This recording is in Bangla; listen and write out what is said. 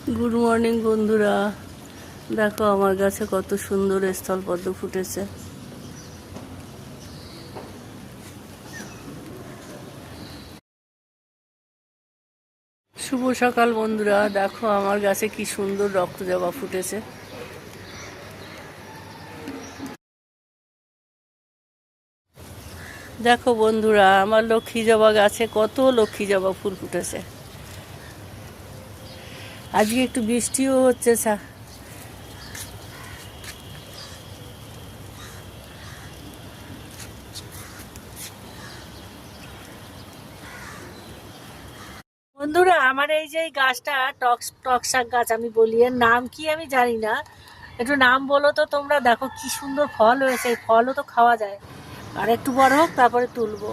গুড মর্নিং বন্ধুরা, দেখো আমার গাছে কত সুন্দর স্থলপদ্ম ফুটেছে। শুভ সকাল বন্ধুরা, দেখো আমার গাছে কি সুন্দর রক্তজবা ফুটেছে। দেখো বন্ধুরা, আমার লক্ষ্মী জবা গাছে কত লক্ষ্মী জবা ফুল ফুটেছে। আজকে একটু বৃষ্টিও হচ্ছে। বন্ধুরা, আমার এই যে গাছটা টক শাক গাছ আমি বলি, এর নাম কি আমি জানি না, একটু নাম বলো তো তোমরা। দেখো কি সুন্দর ফল হয়েছে, এই ফলও তো খাওয়া যায়। আর একটু বড় হোক তারপরে তুলবো।